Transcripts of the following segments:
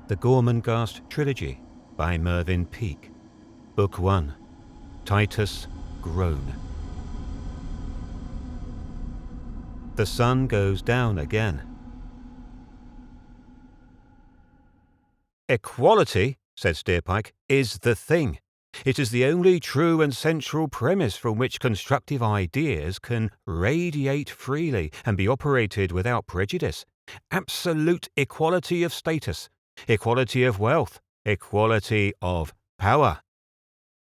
The Gormenghast Trilogy by Mervyn Peake. Book 1. Titus Groan. The sun goes down again. Equality, said Steerpike, is the thing. It is the only true and central premise from which constructive ideas can radiate freely and be operated without prejudice. Absolute equality of status, equality of wealth, equality of power.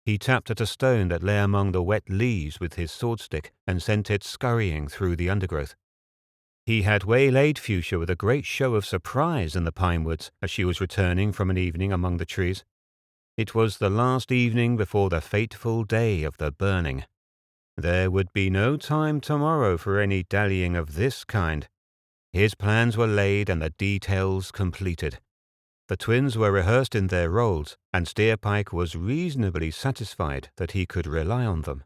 He tapped at a stone that lay among the wet leaves with his swordstick and sent it scurrying through the undergrowth. He had waylaid Fuchsia with a great show of surprise in the pine woods as she was returning from an evening among the trees. It was the last evening before the fateful day of the burning. There would be no time tomorrow for any dallying of this kind. His plans were laid and the details completed. The twins were rehearsed in their roles, and Steerpike was reasonably satisfied that he could rely on them.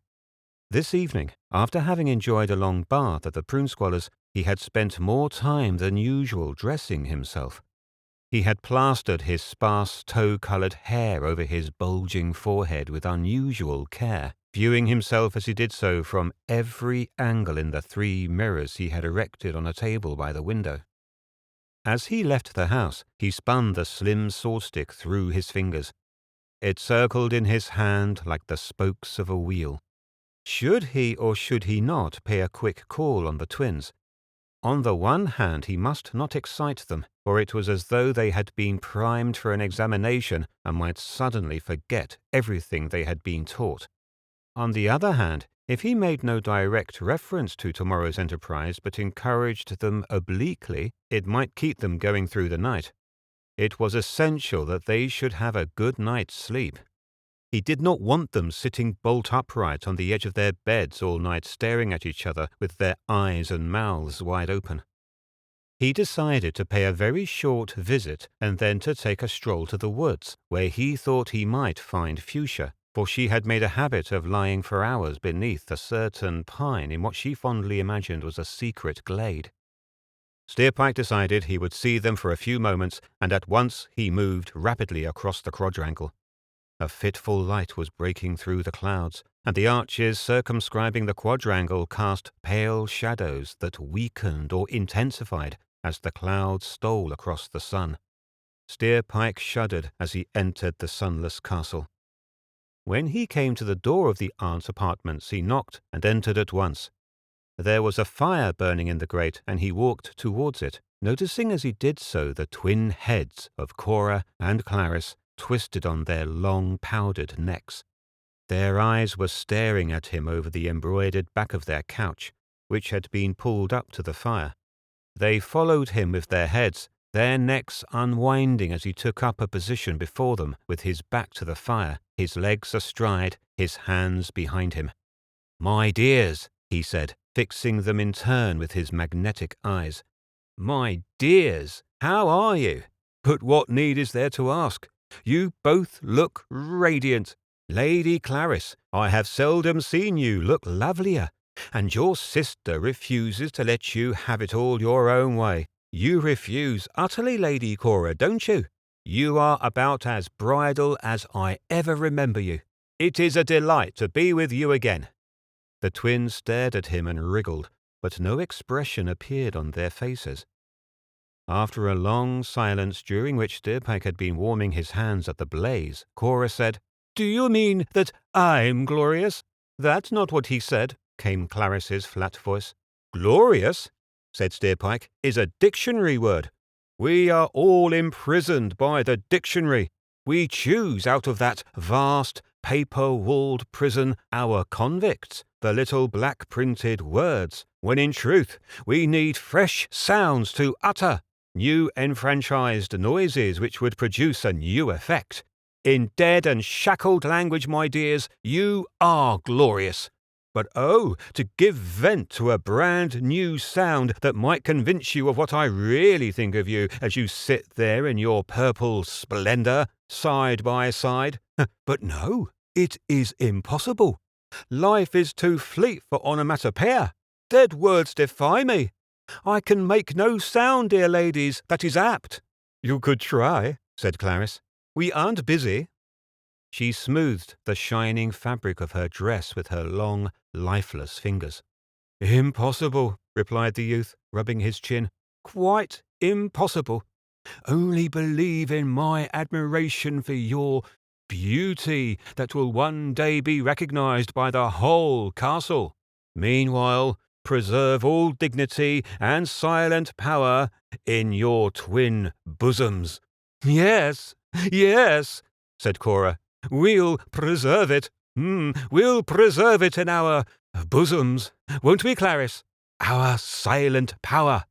This evening, after having enjoyed a long bath at the Prune Squaller's, he had spent more time than usual dressing himself. He had plastered his sparse tow-coloured hair over his bulging forehead with unusual care, viewing himself as he did so from every angle in the 3 mirrors he had erected on a table by the window. As he left the house, he spun the slim swordstick through his fingers. It circled in his hand like the spokes of a wheel. Should he or should he not pay a quick call on the twins? On the one hand, he must not excite them, for it was as though they had been primed for an examination and might suddenly forget everything they had been taught. On the other hand, if he made no direct reference to tomorrow's enterprise but encouraged them obliquely, it might keep them going through the night. It was essential that they should have a good night's sleep. He did not want them sitting bolt upright on the edge of their beds all night staring at each other with their eyes and mouths wide open. He decided to pay a very short visit and then to take a stroll to the woods, where he thought he might find Fuchsia, for she had made a habit of lying for hours beneath a certain pine in what she fondly imagined was a secret glade. Steerpike decided he would see them for a few moments, and at once he moved rapidly across the quadrangle. A fitful light was breaking through the clouds, and the arches circumscribing the quadrangle cast pale shadows that weakened or intensified as the clouds stole across the sun. Steerpike shuddered as he entered the sunless castle. When he came to the door of the aunt's apartments, he knocked and entered at once. There was a fire burning in the grate, and he walked towards it, noticing as he did so the twin heads of Cora and Clarice twisted on their long powdered necks. Their eyes were staring at him over the embroidered back of their couch, which had been pulled up to the fire. They followed him with their heads, their necks unwinding as he took up a position before them with his back to the fire, his legs astride, his hands behind him. "My dears," he said, fixing them in turn with his magnetic eyes. "My dears, how are you? But what need is there to ask? You both look radiant. Lady Clarice, I have seldom seen you look lovelier, and your sister refuses to let you have it all your own way. You refuse utterly, Lady Cora, don't you? You are about as bridal as I ever remember you. It is a delight to be with you again." The twins stared at him and wriggled, but no expression appeared on their faces. After a long silence, during which Steerpike had been warming his hands at the blaze, Cora said, "Do you mean that I'm glorious?" "That's not what he said," came Clarice's flat voice. "Glorious," said Steerpike, "is a dictionary word. We are all imprisoned by the dictionary. We choose out of that vast, paper-walled prison our convicts, the little black-printed words, when in truth we need fresh sounds to utter, new enfranchised noises which would produce a new effect. In dead and shackled language, my dears, you are glorious. But oh, to give vent to a brand new sound that might convince you of what I really think of you as you sit there in your purple splendour, side by side. But no, it is impossible. Life is too fleet for onomatopoeia. Dead words defy me. I can make no sound, dear ladies, that is apt." "You could try," said Clarice. "We aren't busy." She smoothed the shining fabric of her dress with her long, lifeless fingers. "Impossible," replied the youth, rubbing his chin. "Quite impossible. Only believe in my admiration for your beauty that will one day be recognized by the whole castle. Meanwhile, preserve all dignity and silent power in your twin bosoms." "Yes, yes," said Cora. "We'll preserve it. We'll preserve it in our bosoms, won't we, Clarice? Our silent power."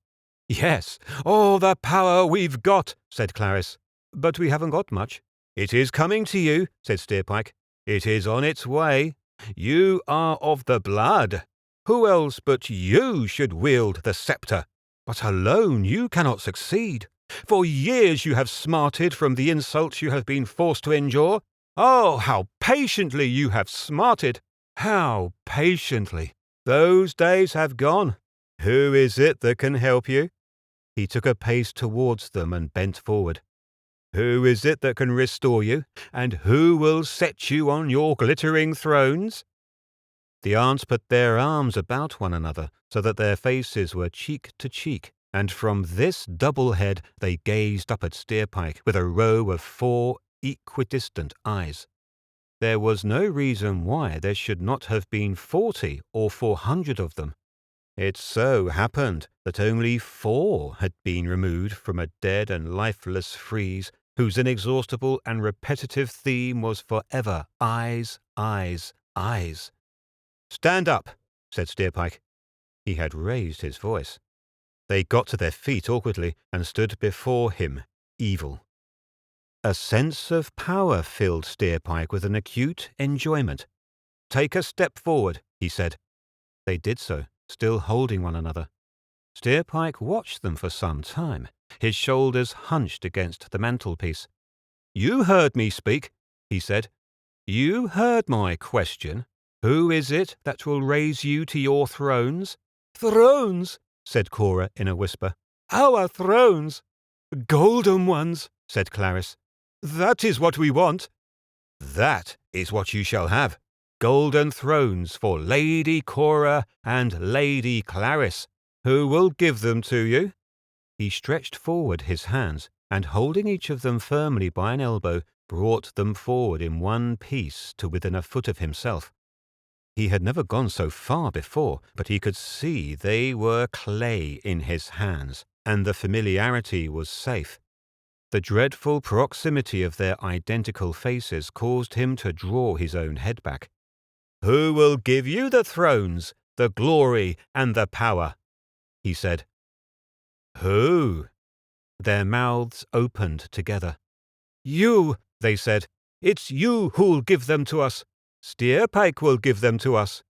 "Yes, all the power we've got," said Clarice. "But we haven't got much." "It is coming to you," said Steerpike. "It is on its way. You are of the blood. Who else but you should wield the sceptre? But alone you cannot succeed. For years you have smarted from the insults you have been forced to endure. Oh, how patiently you have smarted! How patiently! Those days have gone. Who is it that can help you?" He took a pace towards them and bent forward. "Who is it that can restore you, and who will set you on your glittering thrones?" The aunts put their arms about one another, so that their faces were cheek to cheek, and from this double head they gazed up at Steerpike with a row of 4 equidistant eyes. There was no reason why there should not have been 40 or 400 of them. It so happened that only 4 had been removed from a dead and lifeless frieze whose inexhaustible and repetitive theme was forever eyes, eyes, eyes. "Stand up," said Steerpike. He had raised his voice. They got to their feet awkwardly and stood before him, evil. A sense of power filled Steerpike with an acute enjoyment. "Take a step forward," he said. They did so, still holding one another. Steerpike watched them for some time, his shoulders hunched against the mantelpiece. "You heard me speak," he said. "You heard my question. Who is it that will raise you to your thrones?" "Thrones," said Cora in a whisper. "Our thrones." "Golden ones," said Clarice. "That is what we want." "That is what you shall have. Golden thrones for Lady Cora and Lady Clarice. Who will give them to you?" He stretched forward his hands, and holding each of them firmly by an elbow, brought them forward in one piece to within a foot of himself. He had never gone so far before, but he could see they were clay in his hands, and the familiarity was safe. The dreadful proximity of their identical faces caused him to draw his own head back. "Who will give you the thrones, the glory, and the power?" he said. "Who?" Their mouths opened together. "You," they said. "It's you who'll give them to us. Steerpike will give them to us."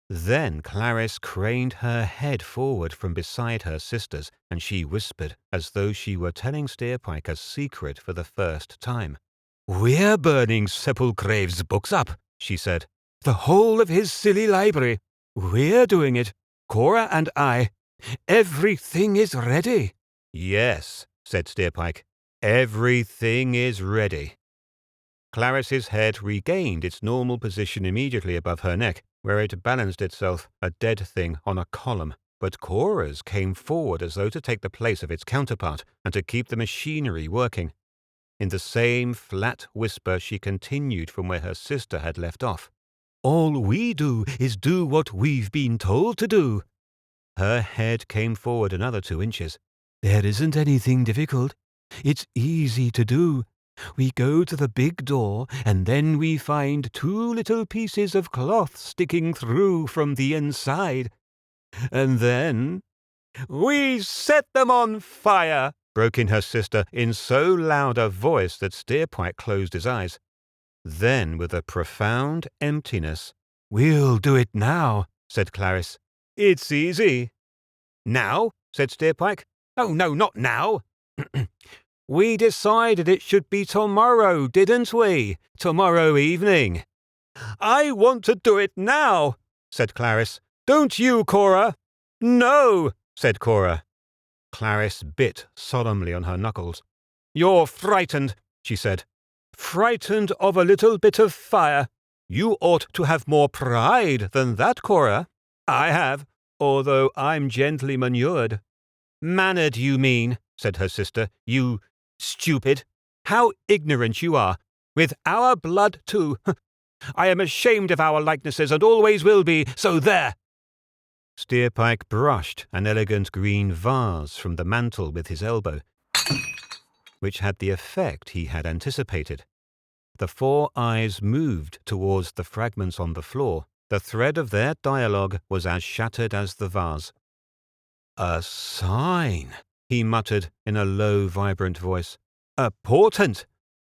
Then Clarice craned her head forward from beside her sisters, and she whispered, as though she were telling Steerpike a secret for the first time. "We're burning Sepulchre's books up," she said. "The whole of his silly library. We're doing it. Cora and I. Everything is ready." "Yes," said Steerpike. "Everything is ready." Clarice's head regained its normal position immediately above her neck, where it balanced itself, a dead thing, on a column, but Cora's came forward as though to take the place of its counterpart and to keep the machinery working. In the same flat whisper she continued from where her sister had left off. "All we do is do what we've been told to do." Her head came forward another 2 inches. "There isn't anything difficult. It's easy to do. We go to the big door, and then we find 2 little pieces of cloth sticking through from the inside. And then—" "We set them on fire!" broke in her sister in so loud a voice that Steerpike closed his eyes. Then, with a profound emptiness, "We'll do it now," said Clarice. "It's easy." "Now?" said Steerpike. "Oh, no, not now." "We decided it should be tomorrow, didn't we? Tomorrow evening." "I want to do it now," said Clarice. "Don't you, Cora?" "No," said Cora. Clarice bit solemnly on her knuckles. "You're frightened," she said. "Frightened of a little bit of fire. You ought to have more pride than that, Cora." "I have, although I'm gently manured." "Mannered, you mean," said her sister. "You stupid. How ignorant you are. With our blood, too. I am ashamed of our likenesses and always will be, so there." Steerpike brushed an elegant green vase from the mantel with his elbow, which had the effect he had anticipated. The four eyes moved towards the fragments on the floor. The thread of their dialogue was as shattered as the vase. "A sign," he muttered in a low, vibrant voice. "A portent.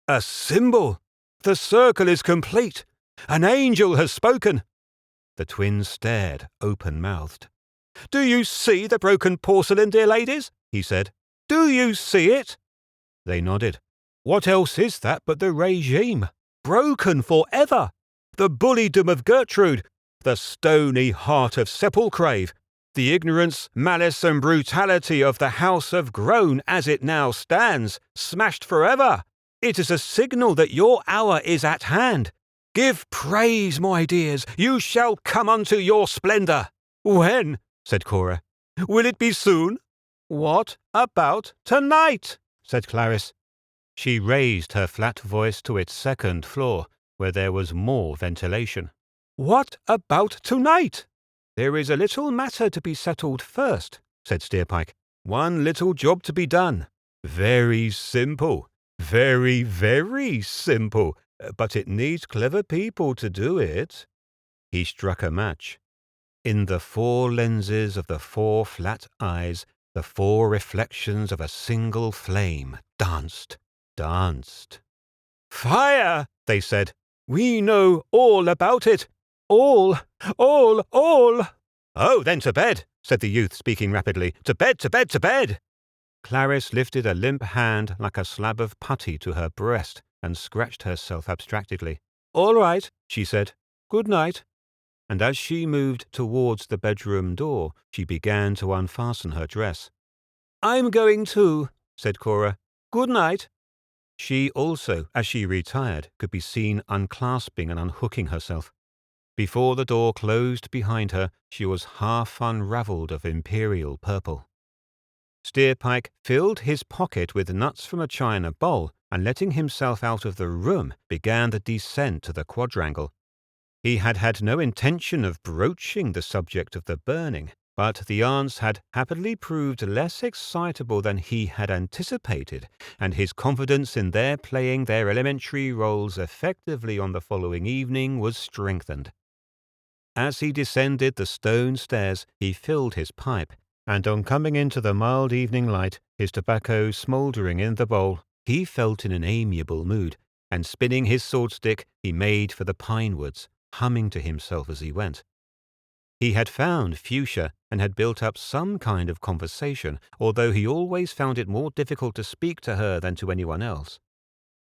A symbol. The circle is complete. An angel has spoken." The twins stared, open-mouthed. "Do you see the broken porcelain, dear ladies?" he said. "Do you see it?" They nodded. "What else is that but the regime? Broken forever! The bullydom of Gertrude, the stony heart of Sepulchrave, the ignorance, malice and brutality of the House of Groan as it now stands, smashed forever. It is a signal that your hour is at hand. Give praise, my dears, you shall come unto your splendour." "When?" said Cora. "Will it be soon?" "What about tonight?" said Clarice. She raised her flat voice to its second floor, where there was more ventilation. "What about tonight?" "There is a little matter to be settled first," said Steerpike. "One little job to be done. Very simple. Very, very simple. But it needs clever people to do it." He struck a match. In the four lenses of the four flat eyes, the four reflections of a single flame danced. "Fire!" they said. "We know all about it. All. "Oh, then to bed," said the youth, speaking rapidly. "To bed, to bed, to bed." Clarice lifted a limp hand like a slab of putty to her breast and scratched herself abstractedly. "All right," she said. "Good night." And as she moved towards the bedroom door, she began to unfasten her dress. "I'm going too," said Cora. "Good night." She also, as she retired, could be seen unclasping and unhooking herself. Before the door closed behind her, she was half unravelled of imperial purple. Steerpike filled his pocket with nuts from a china bowl, and letting himself out of the room, began the descent to the quadrangle. He had had no intention of broaching the subject of the burning, but the aunts had happily proved less excitable than he had anticipated, and his confidence in their playing their elementary roles effectively on the following evening was strengthened. As he descended the stone stairs, he filled his pipe, and on coming into the mild evening light, his tobacco smouldering in the bowl, he felt in an amiable mood, and spinning his sword-stick, he made for the pine woods, humming to himself as he went. He had found Fuchsia and had built up some kind of conversation, although he always found it more difficult to speak to her than to anyone else.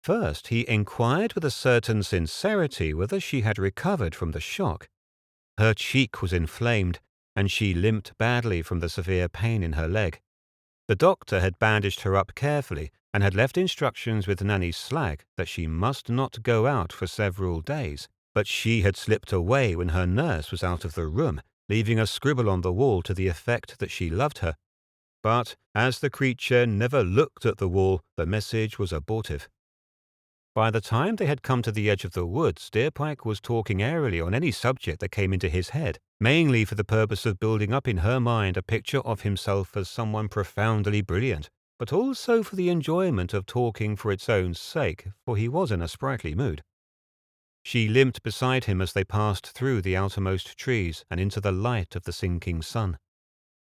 First, he inquired with a certain sincerity whether she had recovered from the shock. Her cheek was inflamed, and she limped badly from the severe pain in her leg. The doctor had bandaged her up carefully and had left instructions with Nanny Slag that she must not go out for several days, but she had slipped away when her nurse was out of the room, leaving a scribble on the wall to the effect that she loved her. But as the creature never looked at the wall, the message was abortive. By the time they had come to the edge of the wood, Steerpike was talking airily on any subject that came into his head, mainly for the purpose of building up in her mind a picture of himself as someone profoundly brilliant, but also for the enjoyment of talking for its own sake, for he was in a sprightly mood. She limped beside him as they passed through the outermost trees and into the light of the sinking sun.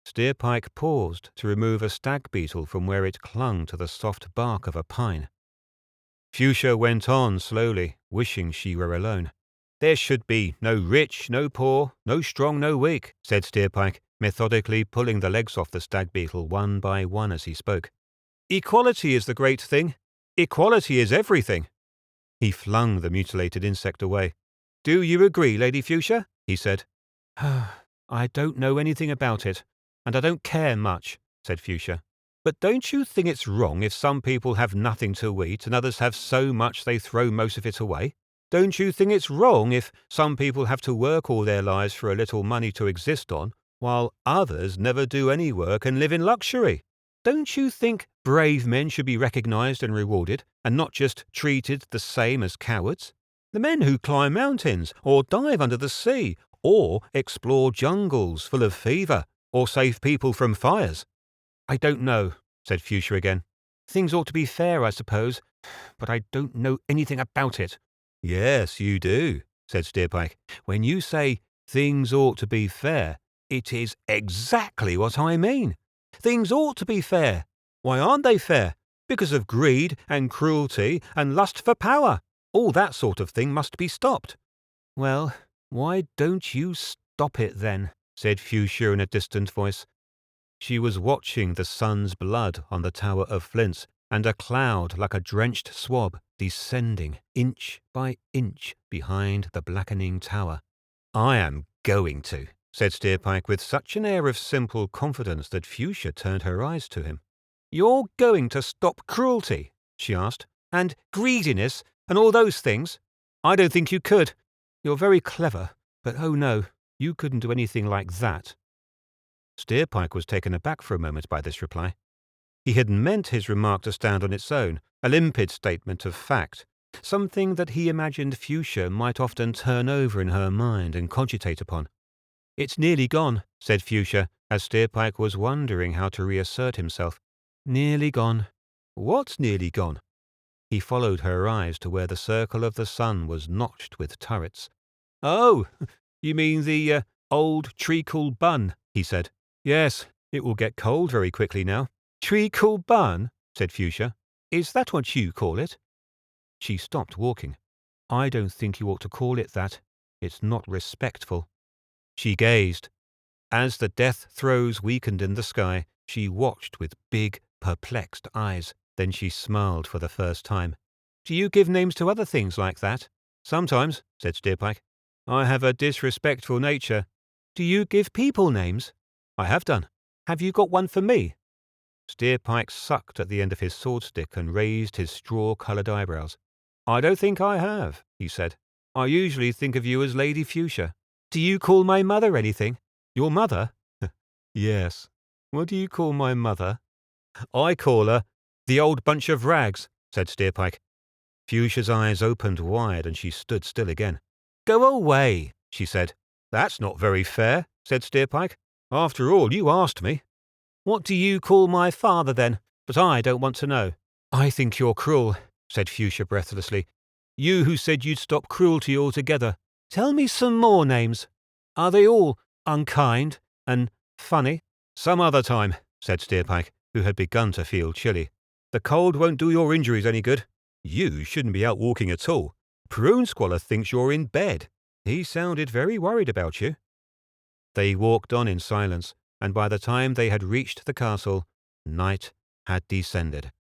Steerpike paused to remove a stag beetle from where it clung to the soft bark of a pine. Fuchsia went on slowly, wishing she were alone. "There should be no rich, no poor, no strong, no weak," said Steerpike, methodically pulling the legs off the stag beetle one by one as he spoke. "Equality is the great thing. Equality is everything." He flung the mutilated insect away. "Do you agree, Lady Fuchsia?" he said. "I don't know anything about it, and I don't care much," said Fuchsia. But don't you think it's wrong if some people have nothing to eat and others have so much they throw most of it away? Don't you think it's wrong if some people have to work all their lives for a little money to exist on, while others never do any work and live in luxury? Don't you think brave men should be recognized and rewarded, and not just treated the same as cowards? The men who climb mountains, or dive under the sea, or explore jungles full of fever, or save people from fires. I don't know, said Fuchsia again. Things ought to be fair, I suppose, but I don't know anything about it. Yes, you do, said Steerpike. When you say things ought to be fair, it is exactly what I mean. Things ought to be fair. Why aren't they fair? Because of greed and cruelty and lust for power. All that sort of thing must be stopped. Well, why don't you stop it then? Said Fuchsia in a distant voice. She was watching the sun's blood on the tower of flints, and a cloud like a drenched swab descending inch by inch behind the blackening tower. I am going to, said Steerpike with such an air of simple confidence that Fuchsia turned her eyes to him. You're going to stop cruelty? She asked. And greediness and all those things? I don't think you could. You're very clever, but oh no, you couldn't do anything like that. Steerpike was taken aback for a moment by this reply. He had meant his remark to stand on its own, a limpid statement of fact, something that he imagined Fuchsia might often turn over in her mind and cogitate upon. It's nearly gone, said Fuchsia, as Steerpike was wondering how to reassert himself. Nearly gone. What's nearly gone? He followed her eyes to where the circle of the sun was notched with turrets. Oh, you mean the old treacle bun, he said. Yes, it will get cold very quickly now. Treacle bun, said Fuchsia. Is that what you call it? She stopped walking. I don't think you ought to call it that. It's not respectful. She gazed. As the death throes weakened in the sky, she watched with big, perplexed eyes. Then she smiled for the first time. Do you give names to other things like that? Sometimes, said Steerpike. I have a disrespectful nature. Do you give people names? I have done. Have you got one for me? Steerpike sucked at the end of his sword-stick and raised his straw-coloured eyebrows. I don't think I have, he said. I usually think of you as Lady Fuchsia. Do you call my mother anything? Your mother? Yes. What do you call my mother? I call her the old bunch of rags, said Steerpike. Fuchsia's eyes opened wide and she stood still again. Go away, she said. That's not very fair, said Steerpike. After all, you asked me. What do you call my father, then? But I don't want to know. I think you're cruel, said Fuchsia breathlessly. You who said you'd stop cruelty altogether. Tell me some more names. Are they all unkind and funny? Some other time, said Steerpike, who had begun to feel chilly. The cold won't do your injuries any good. You shouldn't be out walking at all. Prune Squalor thinks you're in bed. He sounded very worried about you. They walked on in silence, and by the time they had reached the castle, night had descended.